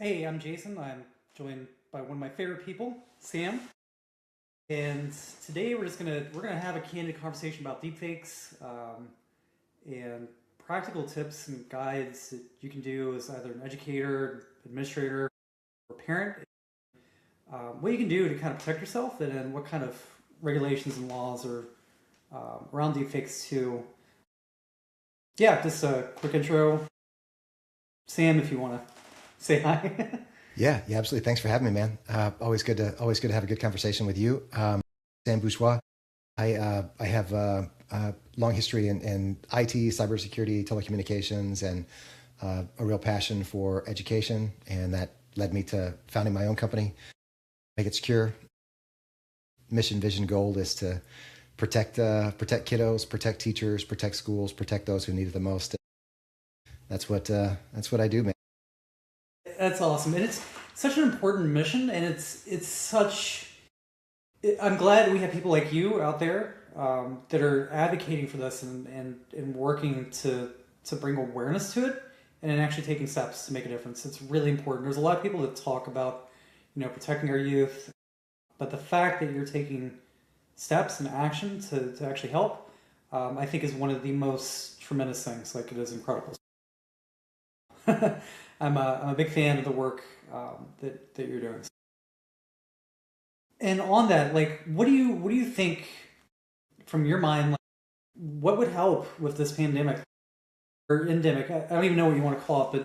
Hey, I'm Jason. I'm joined by one of my favorite people, Sam. And today we're gonna have a candid conversation about deepfakes and practical tips and guides that you can do as either an educator, administrator, or parent. What you can do to kind of protect yourself, and then what kind of regulations and laws are around deepfakes too. Yeah, just a quick intro. Sam, if you want to say hi. Yeah, absolutely. Thanks for having me, man. Always good to have a good conversation with you. Sam Bourgeois. I have a long history in IT, cybersecurity, telecommunications, and a real passion for education, and that led me to founding my own company, Make It Secure. Mission, vision, goal is to protect kiddos, protect teachers, protect schools, protect those who need it the most. That's what I do, man. That's awesome, and it's such an important mission, and it's such. I'm glad we have people like you out there that are advocating for this and working to bring awareness to it, and then actually taking steps to make a difference. It's really important. There's a lot of people that talk about protecting our youth, but the fact that you're taking steps and action to actually help, I think, is one of the most tremendous things. Like, it is incredible. I'm a big fan of the work that you're doing. And on that, like, what do you think from your mind? Like, what would help with this pandemic or endemic? I don't even know what you want to call it, but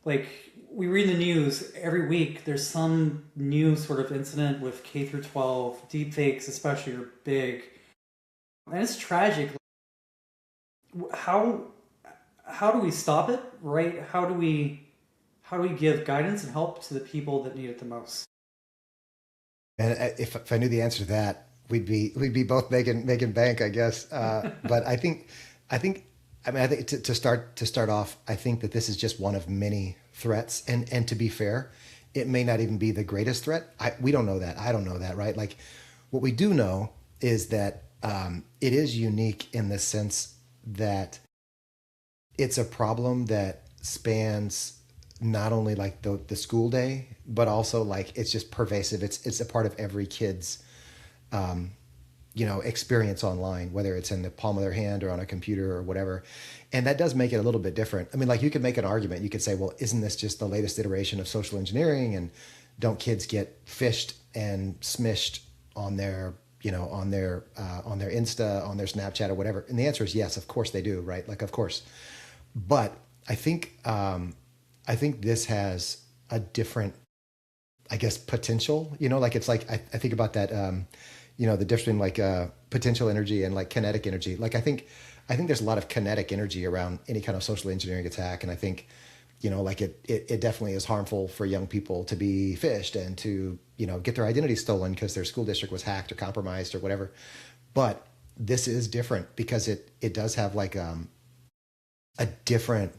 like, we read in the news every week. There's some new sort of incident with K through 12 deepfakes, especially, are big, and it's tragic. How how do we stop it? Right? How do we give guidance and help to the people that need it the most? And if I knew the answer to that, we'd be both making bank, I guess. But I think I think to start off, I think that this is just one of many threats. And to be fair, it may not even be the greatest threat. We don't know that. I don't know that, right? Like, what we do know is that it is unique in the sense that it's a problem that spans not only like the school day, but also like it's just pervasive. It's a part of every kid's experience online, whether it's in the palm of their hand or on a computer or whatever. And that does make it a little bit different. I mean, like, you could make an argument. You could say, well, isn't this just the latest iteration of social engineering? And don't kids get phished and smished on their on their Insta, on their Snapchat, or whatever? And the answer is yes, of course they do, right? Like, of course. But I think this has a different, I guess, potential. Like, it's like I think about that. The difference between like potential energy and like kinetic energy. Like, I think there's a lot of kinetic energy around any kind of social engineering attack, and I think like it definitely is harmful for young people to be phished and to get their identity stolen because their school district was hacked or compromised or whatever. But this is different because it does have like a different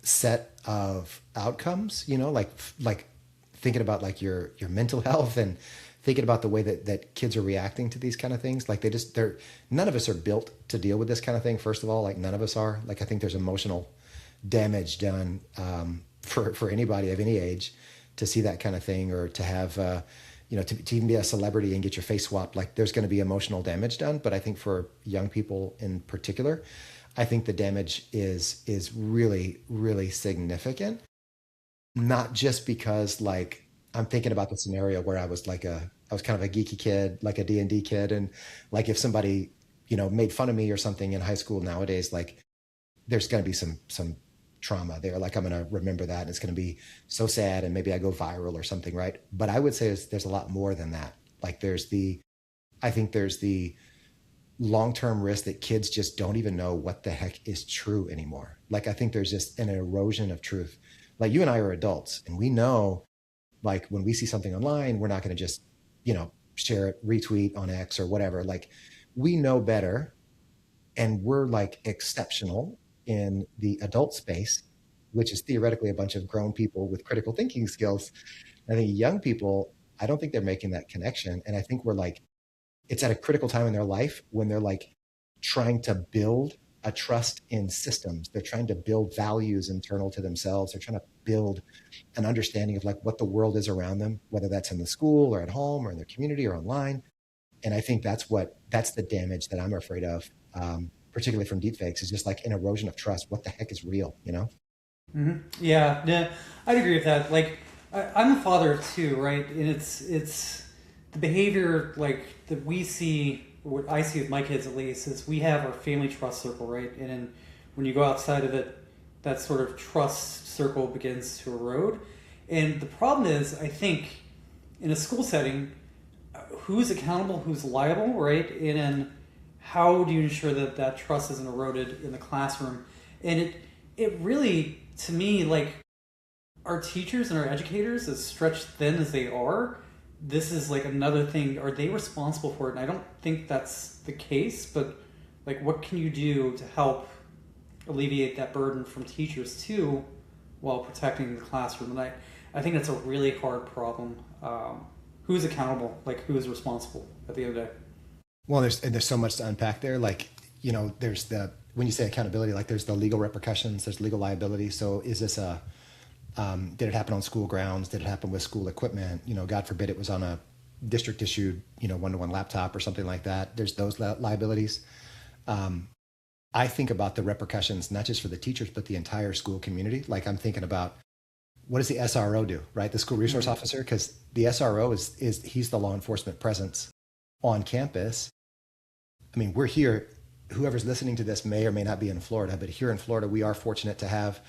set of outcomes, like thinking about like your mental health, and thinking about the way that kids are reacting to these kind of things. Like, they're none of us are built to deal with this kind of thing. First of all, like, none of us are. Like, I think there's emotional damage done for anybody of any age to see that kind of thing, or to have to even be a celebrity and get your face swapped. Like, there's going to be emotional damage done. But I think for young people in particular, I think the damage is really, really significant. Not just because, like, I'm thinking about the scenario where I was kind of a geeky kid, like a D&D kid, and like, if somebody made fun of me or something in high school nowadays, like, there's going to be some trauma there. Like, I'm going to remember that, and it's going to be so sad, and maybe I go viral or something, right? But I would say there's a lot more than that. Like, I think there's the long-term risk that kids just don't even know what the heck is true anymore. Like, I think there's just an erosion of truth. Like, you and I are adults, and we know, like, when we see something online, we're not going to just share it, retweet on X or whatever. Like, we know better, and we're like exceptional in the adult space, which is theoretically a bunch of grown people with critical thinking skills. I think young people, I don't think they're making that connection. And I think we're like, it's at a critical time in their life when they're like trying to build a trust in systems. They're trying to build values internal to themselves. They're trying to build an understanding of like what the world is around them, whether that's in the school or at home or in their community or online. And I think that's the damage that I'm afraid of, particularly from deepfakes, is just like an erosion of trust. What the heck is real, you know? Yeah, I'd agree with that. Like, I'm a father of two, right? And it's the behavior like that we see, what I see with my kids at least, is we have our family trust circle, right? And then when you go outside of it, that sort of trust circle begins to erode. And the problem is, I think, in a school setting, who's accountable, who's liable, right? And then how do you ensure that that trust isn't eroded in the classroom? And it really, to me, like, our teachers and our educators, as stretched thin as they are, this is like another thing. Are they responsible for it? And I don't think that's the case, but like, what can you do to help alleviate that burden from teachers too, while protecting the classroom? And I think that's a really hard problem. Who's accountable? Like, who is responsible at the end of the day? Well, there's so much to unpack there. Like, you know, there's when you say accountability, like there's the legal repercussions, there's legal liability. So is this did it happen on school grounds? Did it happen with school equipment? You know, God forbid it was on a district issued, you know, one-to-one laptop or something like that. There's those liabilities. I think about the repercussions, not just for the teachers, but the entire school community. Like, I'm thinking about, what does the SRO do, right? The school resource officer, because the SRO is he's the law enforcement presence on campus. I mean, we're here. Whoever's listening to this may or may not be in Florida, but here in Florida, we are fortunate to have,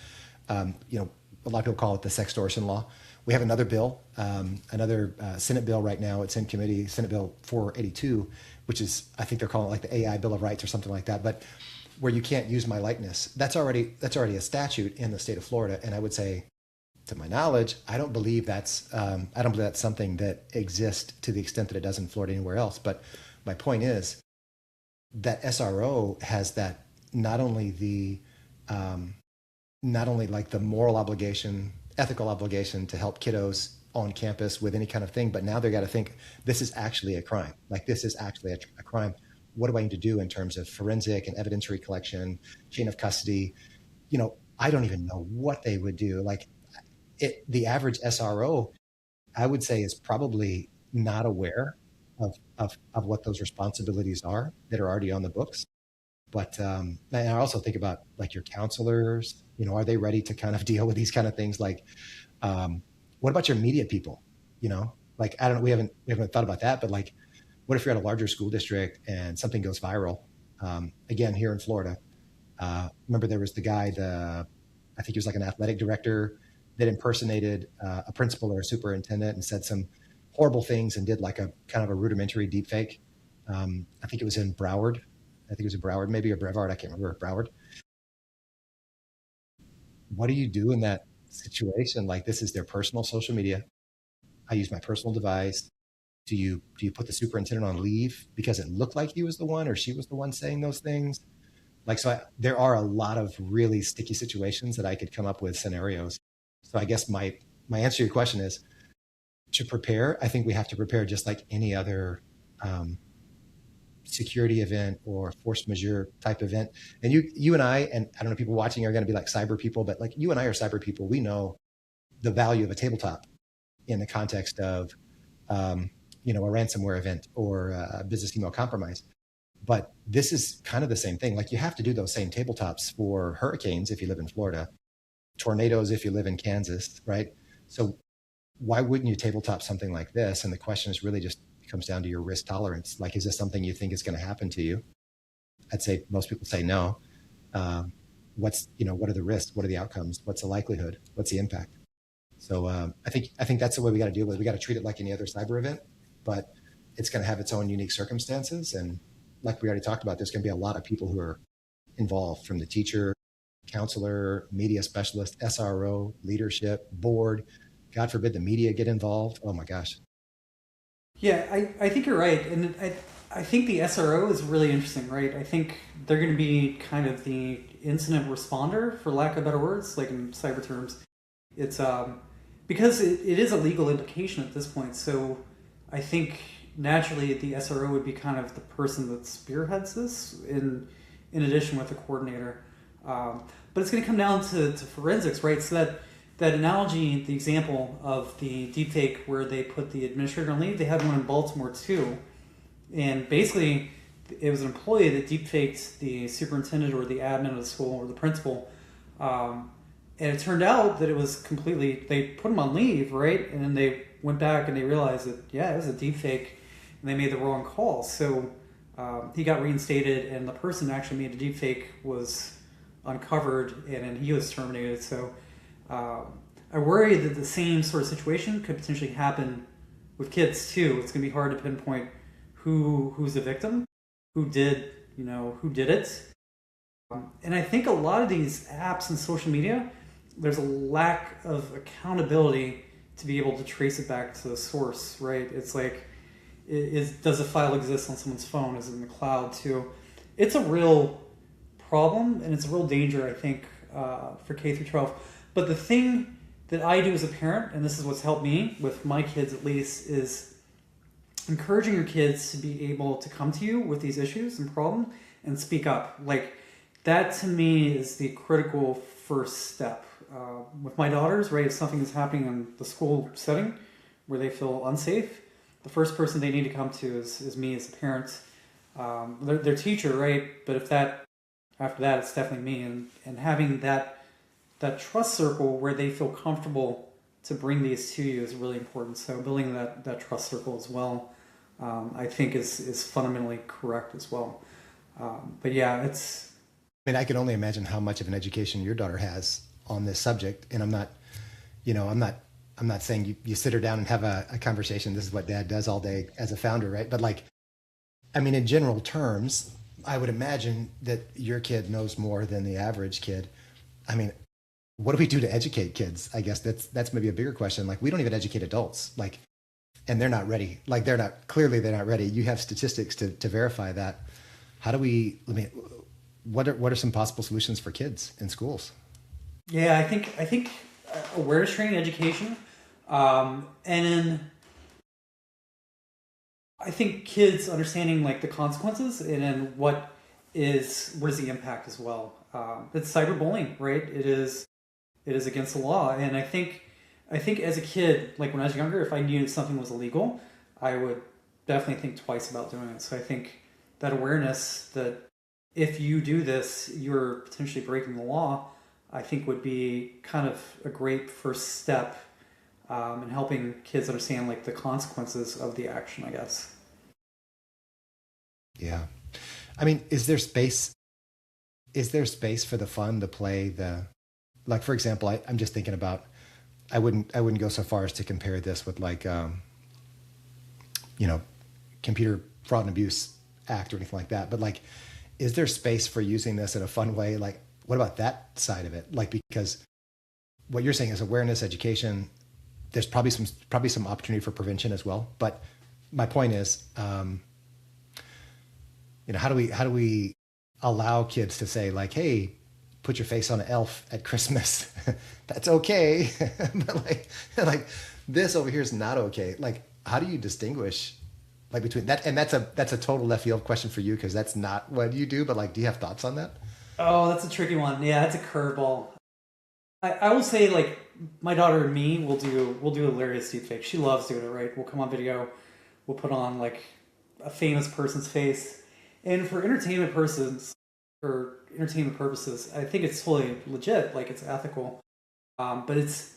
you know, a lot of people call it the sextortion law. We have another bill, another Senate bill right now. It's in committee, Senate Bill 482, which is, I think they're calling it like the AI Bill of Rights or something like that. But where you can't use my likeness, that's already a statute in the state of Florida. And I would say, to my knowledge, I don't believe that's something that exists to the extent that it does in Florida anywhere else. But my point is that SRO has that not only like the moral obligation, ethical obligation to help kiddos on campus with any kind of thing, but now they got to think, this is actually a crime. Like, this is actually a crime. What do I need to do in terms of forensic and evidentiary collection, chain of custody? You know, I don't even know what they would do. Like, the average SRO, I would say, is probably not aware of what those responsibilities are that are already on the books. But and I also think about like your counselors, you know, are they ready to kind of deal with these kind of things? Like, what about your media people? You know, like, I don't know, we haven't thought about that, but like, what if you're at a larger school district and something goes viral? Again, here in Florida, remember there was the guy, I think he was like an athletic director that impersonated a principal or a superintendent and said some horrible things and did like a kind of a rudimentary deepfake. I think it was in Broward. I think it was in Broward, maybe, or Brevard. I can't remember. Broward. What do you do in that situation? Like, this is their personal social media. I use my personal device. Do you put the superintendent on leave because it looked like he was the one or she was the one saying those things? Like, so there are a lot of really sticky situations that I could come up with scenarios. So I guess my answer to your question is, to prepare, I think we have to prepare just like any other security event or force majeure type event. And you and I don't know, people watching are going to be like cyber people, but like, you and I are cyber people. We know the value of a tabletop in the context of, you know, a ransomware event or a business email compromise. But this is kind of the same thing. Like, you have to do those same tabletops for hurricanes if you live in Florida, tornadoes if you live in Kansas, right? So why wouldn't you tabletop something like this? And the question is really just comes down to your risk tolerance. Like, is this something you think is going to happen to you? I'd say most people say no. What are the risks? What are the outcomes? What's the likelihood? What's the impact? So I think that's the way we got to deal with it. We got to treat it like any other cyber event, but it's going to have its own unique circumstances. And like we already talked about, there's going to be a lot of people who are involved, from the teacher, counselor, media specialist, SRO, leadership, board. God forbid the media get involved. Oh my gosh. Yeah, I think you're right. And I think the SRO is really interesting, right? I think they're going to be kind of the incident responder, for lack of better words, like in cyber terms. It's because it is a legal implication at this point. So I think naturally the SRO would be kind of the person that spearheads this. And in addition with the coordinator. But it's going to come down to forensics, right? So that analogy, the example of the deepfake where they put the administrator on leave, they had one in Baltimore too. And basically, it was an employee that deepfaked the superintendent or the admin of the school or the principal. And it turned out that it was completely, they put him on leave, right? And then they went back and they realized that, yeah, it was a deepfake and they made the wrong call. So he got reinstated and the person that actually made the deepfake was uncovered and then he was terminated. So I worry that the same sort of situation could potentially happen with kids too. It's going to be hard to pinpoint who's the victim, who did it. And I think a lot of these apps and social media, there's a lack of accountability to be able to trace it back to the source, right? It's like, does a file exist on someone's phone? Is it in the cloud too? It's a real problem and it's a real danger, I think, for K through 12. But the thing that I do as a parent, and this is what's helped me with my kids at least, is encouraging your kids to be able to come to you with these issues and problems and speak up. Like, that to me is the critical first step. With my daughters, right, if something is happening in the school setting where they feel unsafe, the first person they need to come to is me as a parent. Their teacher, right? But after that, it's definitely me. And having that trust circle where they feel comfortable to bring these to you is really important. So building that trust circle as well, I think is fundamentally correct as well. But yeah, it's... I mean, I can only imagine how much of an education your daughter has on this subject. And I'm not saying you sit her down and have a conversation. This is what dad does all day as a founder, right? But like, I mean, in general terms, I would imagine that your kid knows more than the average kid. I mean, what do we do to educate kids? I guess that's maybe a bigger question. Like, we don't even educate adults, like, and they're not ready. Like, they're not ready. You have statistics to verify that. How do we, what are some possible solutions for kids in schools? Yeah, I think awareness training, education, and then I think kids understanding like the consequences and then what is the impact as well. It's cyberbullying, right? It is against the law, and I think as a kid, like when I was younger, if I knew something was illegal, I would definitely think twice about doing it. So I think that awareness that if you do this, you're potentially breaking the law, I think would be kind of a great first step in helping kids understand like the consequences of the action, I guess. Yeah. I mean, is there space for the fun, the play, like, for example, I'm just thinking about, I wouldn't go so far as to compare this with like, Computer Fraud and Abuse Act or anything like that. But like, is there space for using this in a fun way? Like, what about that side of it? Like, because what you're saying is awareness, education, there's probably some opportunity for prevention as well. But my point is, how do we allow kids to say like, hey, put your face on an elf at Christmas. That's okay. But like this over here is not okay. Like, how do you distinguish like between that? And that's a total left field question for you, because that's not what you do, but like, do you have thoughts on that? Oh, that's a tricky one. Yeah, that's a curveball. I will say, like, my daughter and me will do hilarious deepfake. She loves doing it, right? We'll come on video, we'll put on like a famous person's face. And for entertainment purposes, I think it's totally legit, like it's ethical. But it's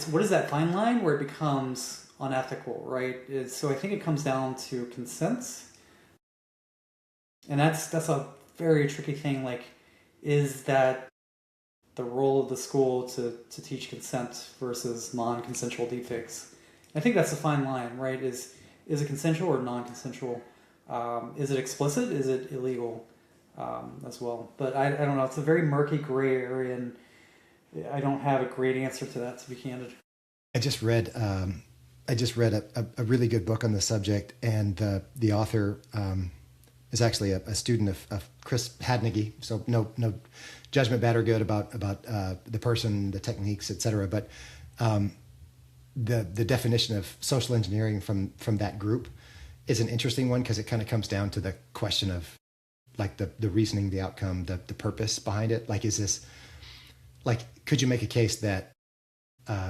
what is that fine line where it becomes unethical, right? So I think it comes down to consent. And that's a very tricky thing. Like, is that the role of the school to teach consent versus non-consensual deepfakes? I think that's a fine line, right? Is it consensual or non-consensual? Is it explicit? Is it illegal as well? But I don't know. It's a very murky gray area, and I don't have a great answer to that, to be candid. I just read a really good book on the subject, and the author is actually a student of Chris Hadnagy. So no judgment, bad or good, about the person, the techniques, etc. But the definition of social engineering from that group is an interesting one, because it kind of comes down to the question of like the reasoning, the outcome, the purpose behind it. Like, is this, like, could you make a case that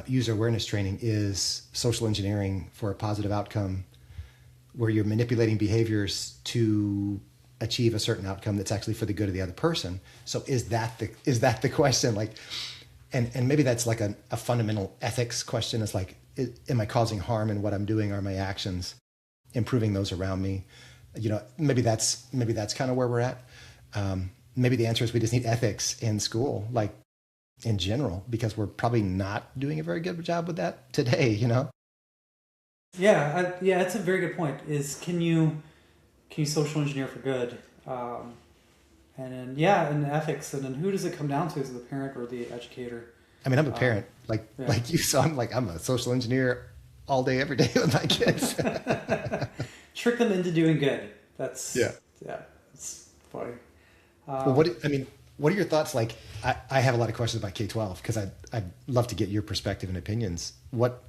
user awareness training is social engineering for a positive outcome where you're manipulating behaviors to achieve a certain outcome that's actually for the good of the other person? So is that the question? Like, and maybe that's like a fundamental ethics question. It's like, am I causing harm in what I'm doing? Are my actions improving those around me? You know, maybe that's kind of where we're at. Maybe the answer is we just need ethics in school, like in general, because we're probably not doing a very good job with that today, you know? Yeah, yeah, that's a very good point. Is can you social engineer for good? And then and ethics, and then who does it come down to? Is it the parent or the educator? I mean, I'm a parent, like you saw. I'm a social engineer all day, every day with my kids. Trick them into doing good. That's funny. Well, what are your thoughts? Like, I have a lot of questions about K-12 because I'd love to get your perspective and opinions. What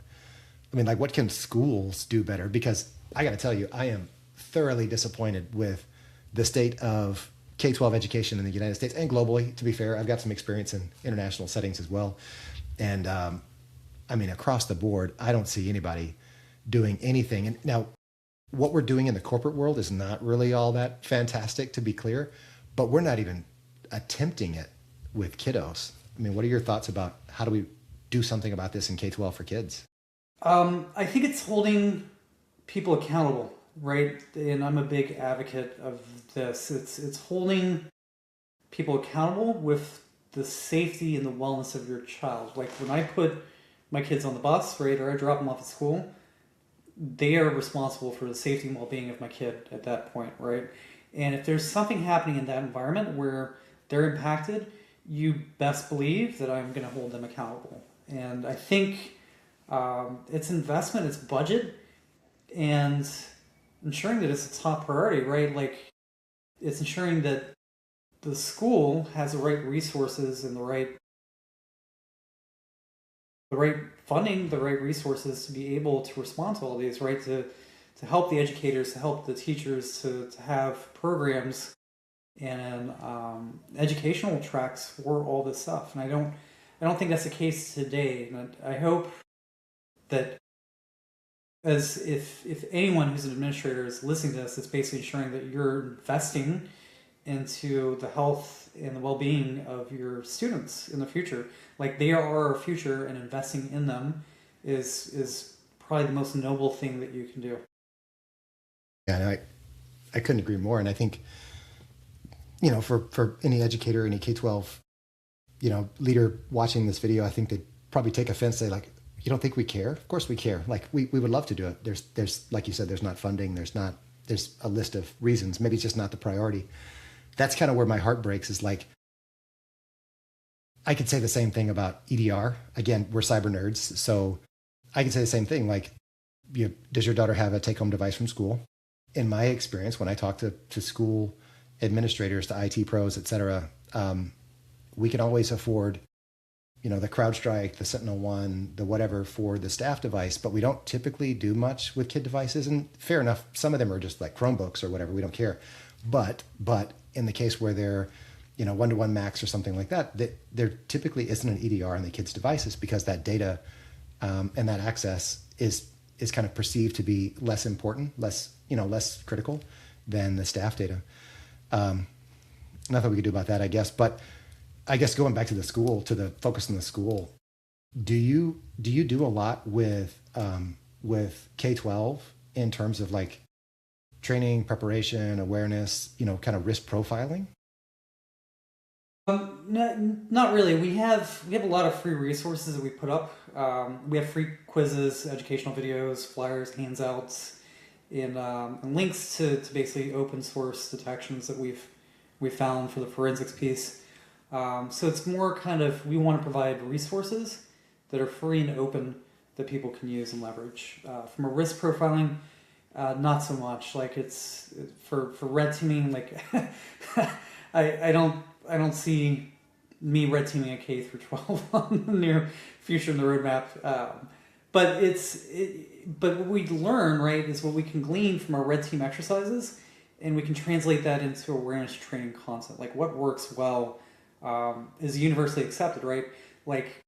can schools do better? Because I got to tell you, I am thoroughly disappointed with the state of K-12 education in the United States and globally. To be fair, I've got some experience in international settings as well. And across the board, I don't see anybody doing anything. And now, what we're doing in the corporate world is not really all that fantastic, to be clear, but we're not even attempting it with kiddos. I mean, what are your thoughts about how do we do something about this in K-12 for kids? I think it's holding people accountable, right? And I'm a big advocate of this. It's holding people accountable with the safety and the wellness of your child. Like when I put my kids on the bus, right, or I drop them off at school, they are responsible for the safety and well-being of my kid at that point, right? And if there's something happening in that environment where they're impacted, you best believe that I'm going to hold them accountable. And I think it's investment, it's budget, and ensuring that it's a top priority, right? Like it's ensuring that the school has the right resources and the right funding, the right resources to be able to respond to all these, right? To help the educators, to help the teachers, to have programs and educational tracks for all this stuff. And I don't think that's the case today. And I hope that as if anyone who's an administrator is listening to this, it's basically ensuring that you're investing into the health and the well-being of your students in the future. Like they are our future, and investing in them is probably the most noble thing that you can do. Yeah, I couldn't agree more. And I think, you know, for any educator, any K-12, you know, leader watching this video, I think they'd probably take offense, say like, you don't think we care? Of course we care. Like we would love to do it. There's like you said, there's not funding. There's a list of reasons. Maybe it's just not the priority. That's kind of where my heart breaks, is like, I could say the same thing about EDR. Again, we're cyber nerds. So I can say the same thing. Like, does your daughter have a take-home device from school? In my experience, when I talk to school administrators, to IT pros, et cetera, we can always afford, you know, the CrowdStrike, the SentinelOne, the whatever for the staff device, but we don't typically do much with kid devices. And fair enough, some of them are just like Chromebooks or whatever, we don't care. But in the case where they're, you know, one-to-one Macs or something like that, there typically isn't an EDR on the kids' devices because that data and that access is kind of perceived to be less important, less critical than the staff data. Nothing we could do about that, I guess. But I guess going back to the school, to the focus on the school, do you do a lot with K-12 in terms of like training, preparation, awareness, you know, kind of risk profiling? Not really. We have a lot of free resources that we put up. We have free quizzes, educational videos, flyers, handouts, and links to basically open source detections that we've found for the forensics piece. So it's more kind of, we want to provide resources that are free and open that people can use and leverage. From a risk profiling, not so much. Like it's for red teaming. Like I don't see me red teaming a K through 12 on the near future in the roadmap. But what we learn, right, is what we can glean from our red team exercises and we can translate that into awareness training content. Like what works well is universally accepted, right? Like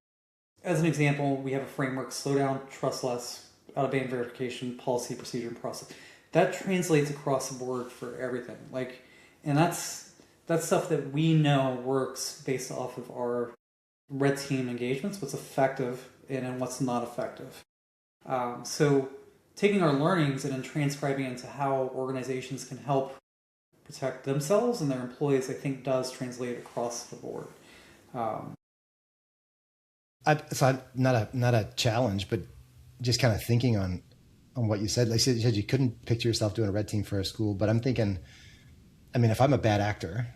as an example, we have a framework: slow down, trust less, out-of-band verification, policy, procedure, and process. That translates across the board for everything. Like, and that's stuff that we know works based off of our red team engagements, what's effective and what's not effective. So taking our learnings and then transcribing into how organizations can help protect themselves and their employees, I think does translate across the board. So not a challenge, but just kind of thinking on what you said. Like you said you couldn't picture yourself doing a red team for a school, but I'm thinking, I mean, if I'm a bad actor,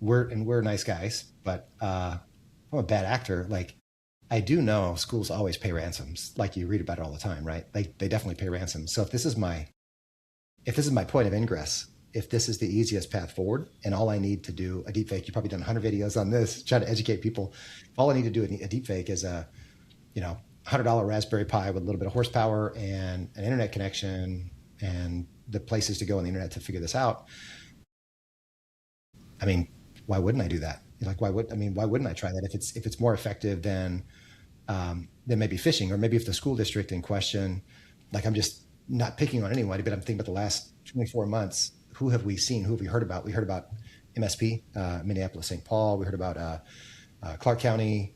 we're nice guys, but if I'm a bad actor, like I do know schools always pay ransoms. Like you read about it all the time, right? Like they definitely pay ransoms. So if this is my point of ingress, if this is the easiest path forward and all I need to do a deepfake, you've probably done 100 videos on this, try to educate people. All I need to do a deepfake is a, $100 Raspberry Pi with a little bit of horsepower and an internet connection and the places to go on the internet to figure this out. I mean, why wouldn't I do that? Like, why wouldn't I try that if it's more effective than maybe phishing, or maybe if the school district in question, like I'm just not picking on anyone, but I'm thinking about the last 24 months. Who have we seen? Who have we heard about? We heard about MSP, Minneapolis, St. Paul. We heard about Clark County.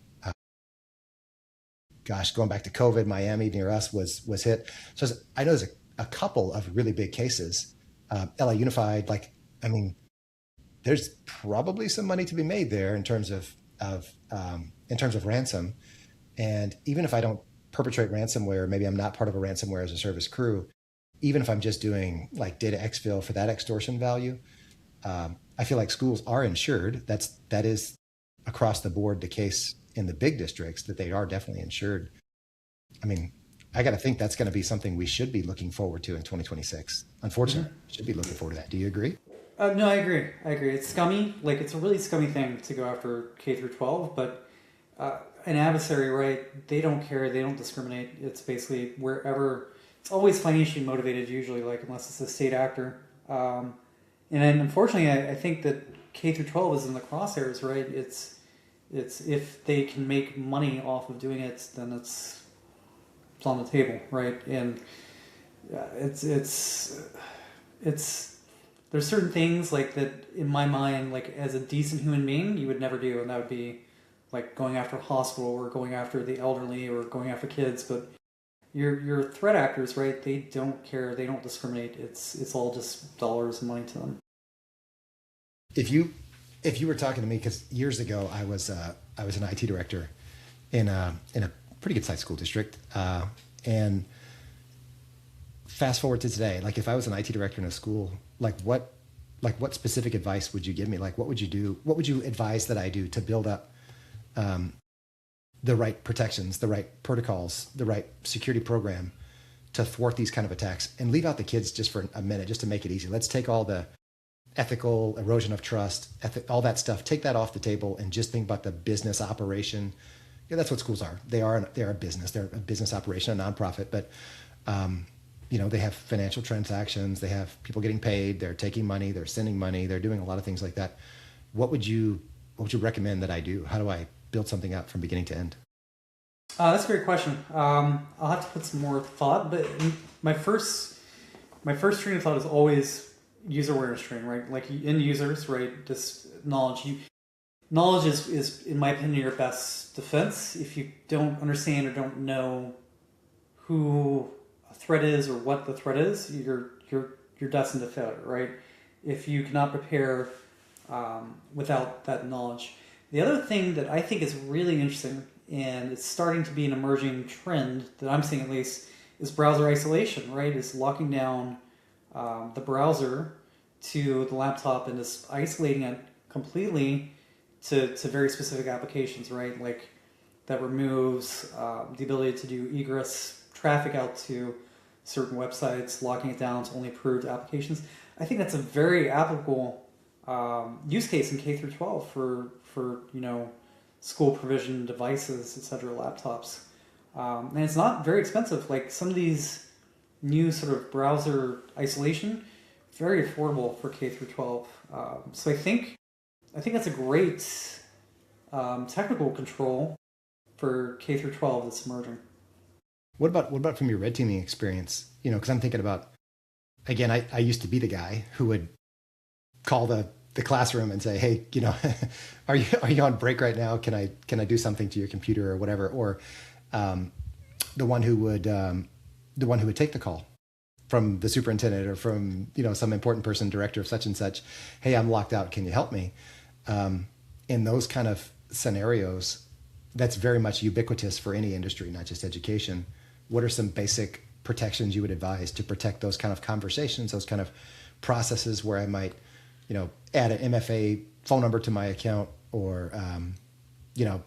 Going back to COVID, Miami near us was hit. So I know there's a couple of really big cases. LA Unified, there's probably some money to be made there in terms of ransom. And even if I don't perpetrate ransomware, maybe I'm not part of a ransomware as a service crew, even if I'm just doing like data exfil for that extortion value, I feel like schools are insured. That is across the board the case in the big districts, that they are definitely insured. I mean, I got to think that's going to be something we should be looking forward to in 2026. Unfortunately, should be looking forward to that. Do you agree? No, I agree. It's scummy. Like it's a really scummy thing to go after K through 12, but an adversary, right? They don't care. They don't discriminate. It's basically wherever. It's always financially motivated, usually, like unless it's a state actor. And then unfortunately, I think that K through 12 is in the crosshairs, right? It's if they can make money off of doing it, then it's on the table, right? And it's there's certain things like that in my mind, like as a decent human being, you would never do, and that would be like going after a hospital or going after the elderly or going after kids. But your threat actors, right? They don't care. They don't discriminate. It's all just dollars and money to them. If you were talking to me, because years ago I was an IT director in a pretty good sized school district, and fast forward to today, like if I was an IT director in a school, what specific advice would you give me? Like what would you do? What would you advise that I do to build up the right protections, the right protocols, the right security program to thwart these kind of attacks, and leave out the kids just for a minute, just to make it easy. Let's take all the ethical erosion of trust, all that stuff, take that off the table and just think about the business operation. Yeah, that's what schools are. They're a business. They're a business operation, a nonprofit, but they have financial transactions. They have people getting paid. They're taking money. They're sending money. They're doing a lot of things like that. What would you recommend that I do? How do I build something up from beginning to end? That's a great question. I'll have to put some more thought, but my first train of thought is always user awareness training, right? Like in users, right? Just knowledge. Knowledge is, in my opinion, your best defense. If you don't understand or don't know who a threat is or what the threat is, you're destined to failure, right? If you cannot prepare without that knowledge. The other thing that I think is really interesting, and it's starting to be an emerging trend that I'm seeing at least, is browser isolation, right? Is locking down the browser to the laptop and just isolating it completely to very specific applications, right? Like that removes the ability to do egress traffic out to certain websites, locking it down to only approved applications. I think that's a very applicable use case in K through 12 for school provision devices, etc., laptops. And it's not very expensive. Like some of these new sort of browser isolation very affordable for K through 12. So I think that's a great technical control for K through 12 that's emerging. What about from your red teaming experience? Because I'm thinking about, again, I used to be the guy who would call the classroom and say, hey, are you on break right now? Can I do something to your computer or whatever? Or the one who would take the call from the superintendent or from some important person, director of such and such. Hey, I'm locked out. Can you help me? In those kind of scenarios, that's very much ubiquitous for any industry, not just education. What are some basic protections you would advise to protect those kind of conversations, those kind of processes where I might, add an MFA phone number to my account, or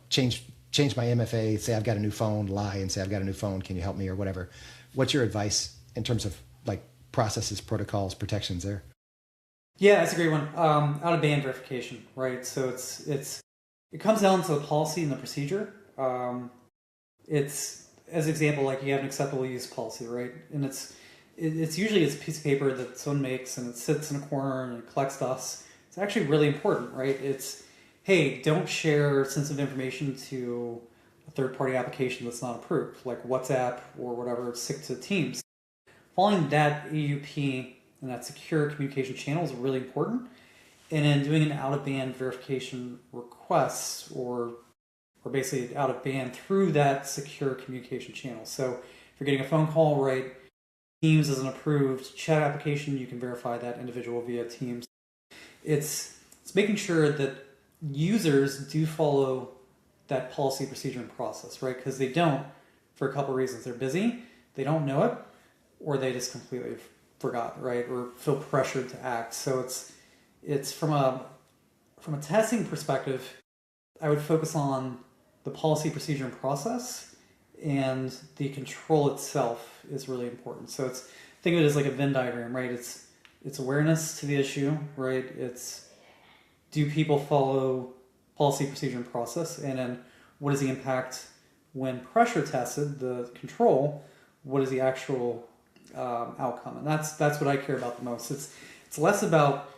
change my MFA, say I've got a new phone, lie and say I've got a new phone, can you help me, or whatever. What's your advice in terms of like processes, protocols, protections there? Yeah, that's a great one. Out of band verification, right? So it comes down to the policy and the procedure. It's, as an example, like you have an acceptable use policy, right? And it's usually a piece of paper that someone makes and it sits in a corner and it collects dust. It's actually really important, right? It's, hey, don't share sensitive information to a third-party application that's not approved, like WhatsApp or whatever, stick to Teams. Following that AUP and that secure communication channel is really important. And then doing an out-of-band verification request or basically out-of-band through that secure communication channel. So if you're getting a phone call, right, Teams is an approved chat application, you can verify that individual via Teams. It's making sure that users do follow that policy, procedure, and process, right? Because they don't for a couple of reasons. They're busy, they don't know it, or they just completely forgot, right? Or feel pressured to act. So it's from a testing perspective, I would focus on the policy, procedure, and process, and the control itself is really important. So think of it as like a Venn diagram, right? It's awareness to the issue, right? It's, do people follow policy, procedure, and process? And then what is the impact when pressure tested, the control, what is the actual outcome? And that's what I care about the most. It's less about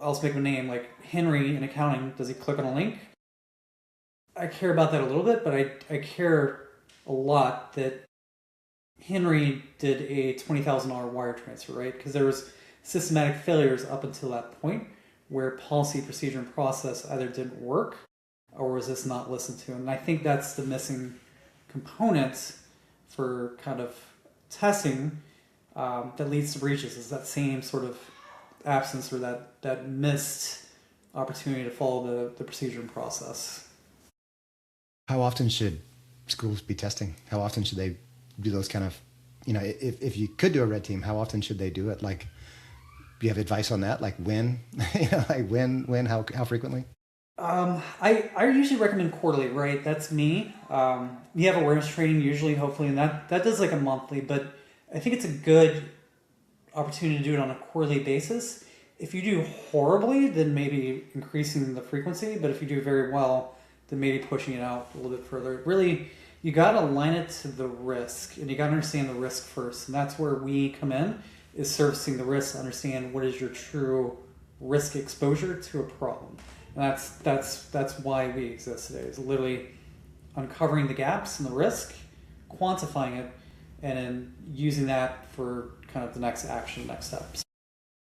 I'll just make a name, like Henry in accounting, does he click on a link? I care about that a little bit, but I care a lot that Henry did a $20,000 wire transfer, right? Because there was systematic failures up until that point where policy, procedure, and process either didn't work or was just not listened to. And I think that's the missing component for kind of testing that leads to breaches, is that same sort of absence or that missed opportunity to follow the procedure and process. How often should schools be testing? How often should they do those kind of, if you could do a red team, how often should they do it? Like, do you have advice on that? Like when, how frequently? I usually recommend quarterly, right? That's me. You have awareness training usually, hopefully, and that does like a monthly, but I think it's a good opportunity to do it on a quarterly basis. If you do horribly, then maybe increasing the frequency, but if you do very well, then maybe pushing it out a little bit further. Really, you got to align it to the risk, and you got to understand the risk first, and that's where we come in, is servicing the risk, understand what is your true risk exposure to a problem. And that's why we exist today, is literally uncovering the gaps in the risk, quantifying it, and then using that for kind of the next action, next steps.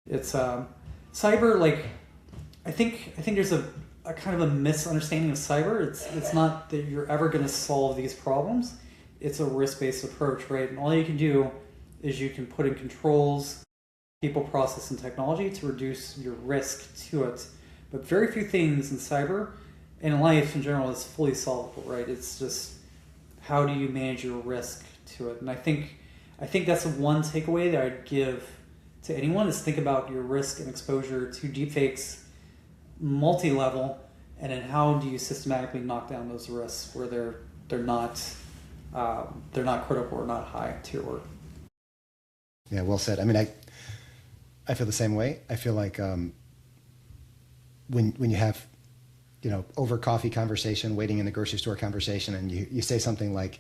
It's cyber, like, I think there's a kind of a misunderstanding of cyber. It's not that you're ever going to solve these problems. It's a risk-based approach, right? And all you can do is you can put in controls, people, process, and technology to reduce your risk to it. But very few things in cyber and in life in general is fully solvable, right? It's just, how do you manage your risk to it? And I think that's the one takeaway that I'd give to anyone, is think about your risk and exposure to deepfakes multi-level, and then how do you systematically knock down those risks where they're not critical or not high to your work. Yeah, well said. I mean, I feel the same way. I feel like when you have, over coffee conversation, waiting in the grocery store conversation, and you say something like,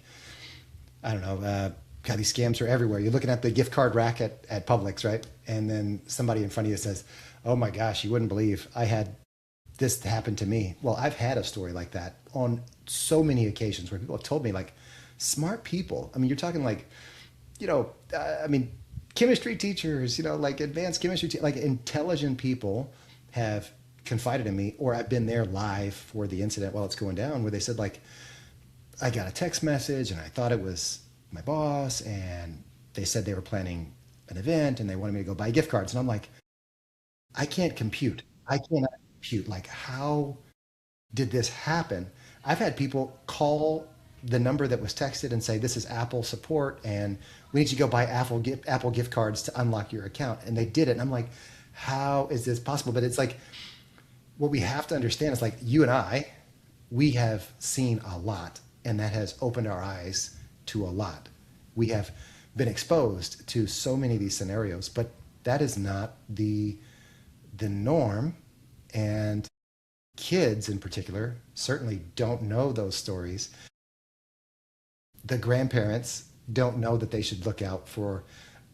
I don't know, God, these scams are everywhere. You're looking at the gift card rack at Publix, right? And then somebody in front of you says, "Oh my gosh, you wouldn't believe I had this happen to me." Well, I've had a story like that on so many occasions where people have told me, like, smart people. I mean, you're talking like, I mean, chemistry teachers, like advanced chemistry, like intelligent people have confided in me, or I've been there live for the incident while it's going down, where they said, like, I got a text message and I thought it was my boss, and they said they were planning an event and they wanted me to go buy gift cards. And I'm like, I can't compute. I cannot compute. Like, how did this happen? I've had people call the number that was texted and say, "This is Apple support, and we need you to go buy Apple gift cards to unlock your account." And they did it. And I'm like, how is this possible? But it's like, what we have to understand is, like, you and I, we have seen a lot, and that has opened our eyes to a lot. We have been exposed to so many of these scenarios, but that is not the norm. And kids in particular certainly don't know those stories. The grandparents don't know that they should look out for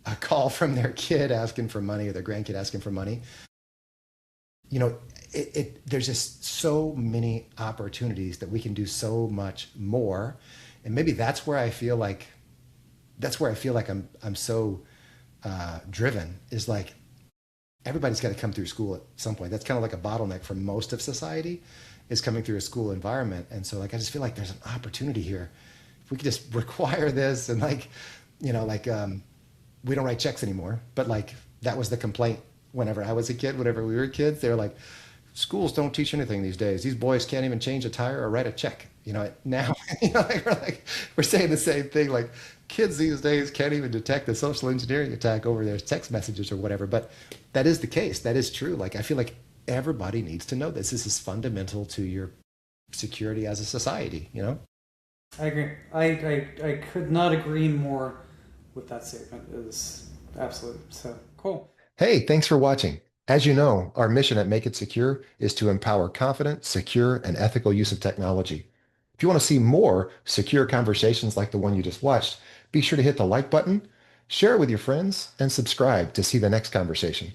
a call from their kid asking for money, or their grandkid asking for money. You know, there's just so many opportunities that we can do so much more. And maybe that's where I feel like I'm so driven, is like, everybody's got to come through school at some point. That's kind of like a bottleneck for most of society, is coming through a school environment. And so, like, I just feel like there's an opportunity here. If we could just require this, and like, we don't write checks anymore, but like, that was the complaint whenever I was a kid, whenever we were kids. They were like, schools don't teach anything these days. These boys can't even change a tire or write a check. Now, we're saying the same thing. Like, kids these days can't even detect a social engineering attack over their text messages or whatever. But that is the case. That is true. Like, I feel like everybody needs to know this. This is fundamental to your security as a society. I agree. I could not agree more with that statement. It was absolute. So cool. Hey, thanks for watching. As you know, our mission at Make It Secure is to empower confident, secure, and ethical use of technology. If you want to see more secure conversations like the one you just watched, be sure to hit the like button, share it with your friends, and subscribe to see the next conversation.